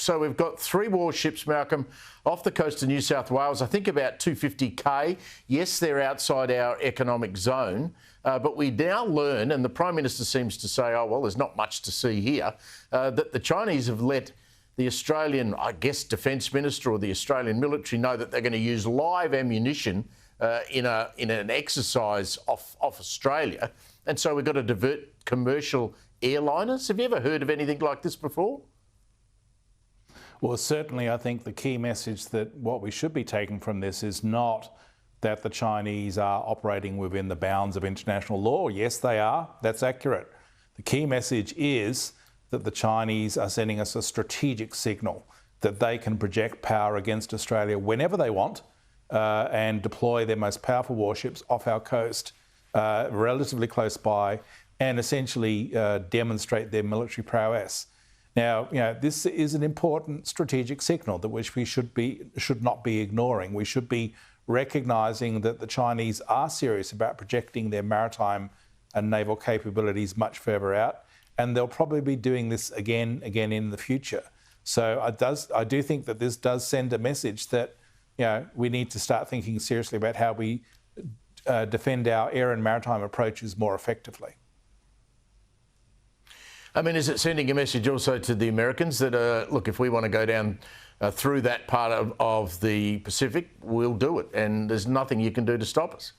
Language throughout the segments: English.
So we've got 3 warships, Malcolm, off the coast of New South Wales, I think about 250k. Yes, they're outside our economic zone, but we now learn, and the Prime Minister seems to say, oh, well, there's not much to see here, that the Chinese have let the Australian, I guess, Defence Minister or the Australian military know that they're going to use live ammunition in an exercise off Australia. And so we've got to divert commercial airliners. Have you ever heard of anything like this before? Well, certainly I think the key message that what we should be taking from this is not that the Chinese are operating within the bounds of international law. Yes, they are. That's accurate. The key message is that the Chinese are sending us a strategic signal that they can project power against Australia whenever they want and deploy their most powerful warships off our coast, relatively close by, and essentially demonstrate their military prowess. Now, this is an important strategic signal that which we should not be ignoring. We should be recognising that the Chinese are serious about projecting their maritime and naval capabilities much further out, and they'll probably be doing this again in the future. So I do think that this does send a message that we need to start thinking seriously about how we defend our air and maritime approaches more effectively. I mean, is it sending a message also to the Americans that, look, if we want to go down through that part of the Pacific, we'll do it, and there's nothing you can do to stop us?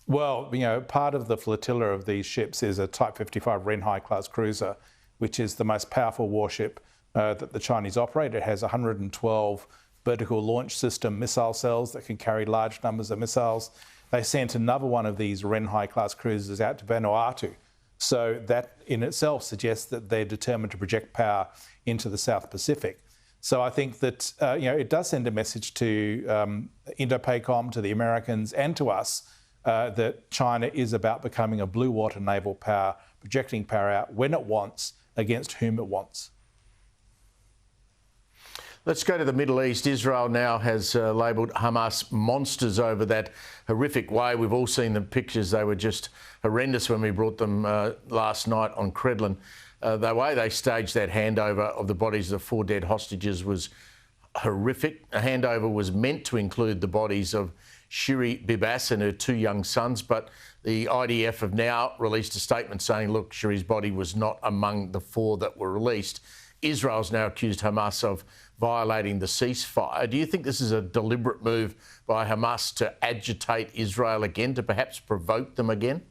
Well, part of the flotilla of these ships is a Type 55 Renhai class cruiser, which is the most powerful warship that the Chinese operate. It has 112 vertical launch system missile cells that can carry large numbers of missiles. They sent another one of these Renhai class cruisers out to Vanuatu. So that in itself suggests that they're determined to project power into the South Pacific. So I think that it does send a message to Indo-PACOM, to the Americans and to us that China is about becoming a blue water naval power, projecting power out when it wants, against whom it wants. Let's go to the Middle East. Israel now has labelled Hamas monsters over that horrific way. We've all seen the pictures. They were just horrendous when we brought them last night on Credlin. The way they staged that handover of the bodies of the 4 dead hostages was horrific. A handover was meant to include the bodies of Shiri Bibas and her 2 young sons, but the IDF have now released a statement saying, look, Shiri's body was not among the 4 that were released. Israel's now accused Hamas of violating the ceasefire. Do you think this is a deliberate move by Hamas to agitate Israel again, to perhaps provoke them again?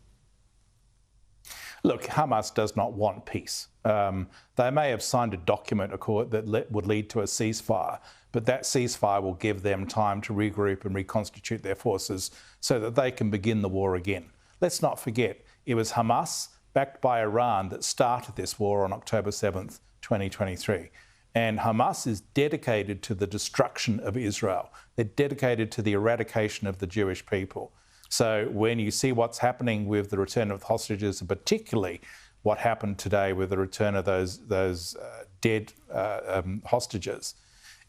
Look, Hamas does not want peace. They may have signed a document that would lead to a ceasefire, but that ceasefire will give them time to regroup and reconstitute their forces so that they can begin the war again. Let's not forget, it was Hamas, backed by Iran, that started this war on October 7th, 2023. And Hamas is dedicated to the destruction of Israel. They're dedicated to the eradication of the Jewish people. So when you see what's happening with the return of the hostages, and particularly what happened today with the return of those dead hostages,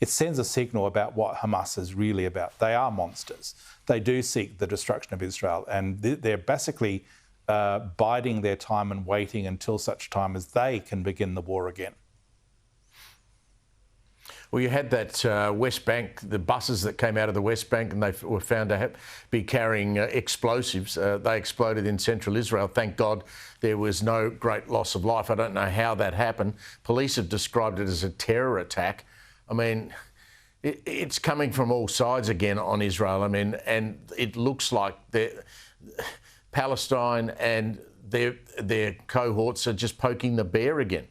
it sends a signal about what Hamas is really about. They are monsters. They do seek the destruction of Israel, and they're basically biding their time and waiting until such time as they can begin the war again. Well, you had that West Bank, the buses that came out of the West Bank, and they were found to be carrying explosives. They exploded in central Israel. Thank God there was no great loss of life. I don't know how that happened. Police have described it as a terror attack. I mean, it's coming from all sides again on Israel. I mean, and it looks like Palestine and their cohorts are just poking the bear again.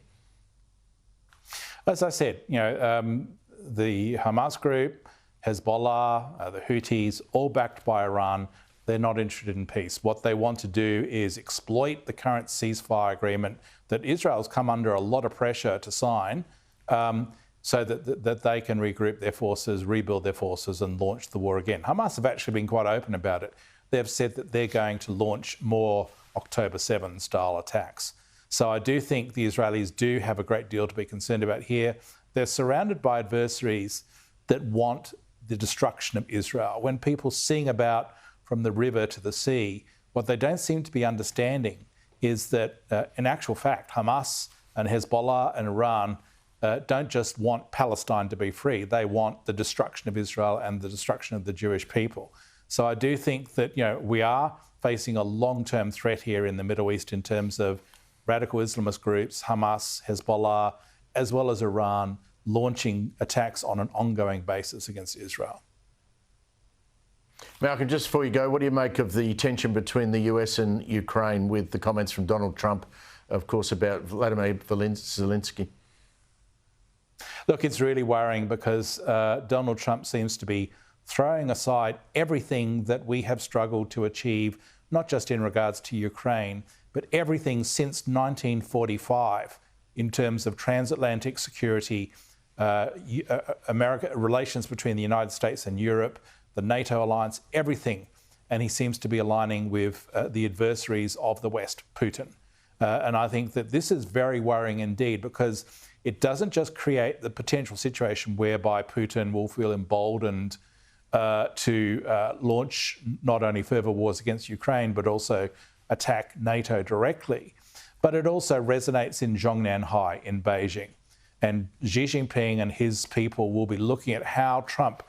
As I said, the Hamas group, Hezbollah, the Houthis, all backed by Iran, they're not interested in peace. What they want to do is exploit the current ceasefire agreement that Israel's come under a lot of pressure to sign so that they can regroup their forces, rebuild their forces and launch the war again. Hamas have actually been quite open about it. They've said that they're going to launch more October 7 style attacks. So I do think the Israelis do have a great deal to be concerned about here. They're surrounded by adversaries that want the destruction of Israel. When people sing about from the river to the sea, what they don't seem to be understanding is that in actual fact, Hamas and Hezbollah and Iran don't just want Palestine to be free. They want the destruction of Israel and the destruction of the Jewish people. So I do think that, we are facing a long-term threat here in the Middle East in terms of radical Islamist groups, Hamas, Hezbollah, as well as Iran, launching attacks on an ongoing basis against Israel. Malcolm, just before you go, what do you make of the tension between the US and Ukraine with the comments from Donald Trump, of course, about Vladimir Zelensky? Look, it's really worrying because Donald Trump seems to be throwing aside everything that we have struggled to achieve, not just in regards to Ukraine, but everything since 1945 in terms of transatlantic security, relations between the United States and Europe, the NATO alliance, everything. And he seems to be aligning with the adversaries of the West, Putin. And I think that this is very worrying indeed, because it doesn't just create the potential situation whereby Putin will feel emboldened to launch not only further wars against Ukraine, but also attack NATO directly. But it also resonates in Zhongnanhai in Beijing. And Xi Jinping and his people will be looking at how Trump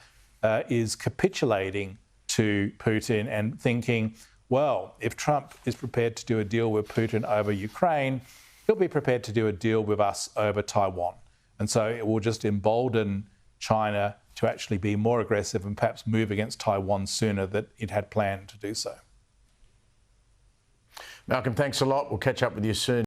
is capitulating to Putin and thinking, well, if Trump is prepared to do a deal with Putin over Ukraine, he'll be prepared to do a deal with us over Taiwan. And so it will just embolden China to actually be more aggressive and perhaps move against Taiwan sooner than it had planned to do so. Malcolm, thanks a lot. We'll catch up with you soon.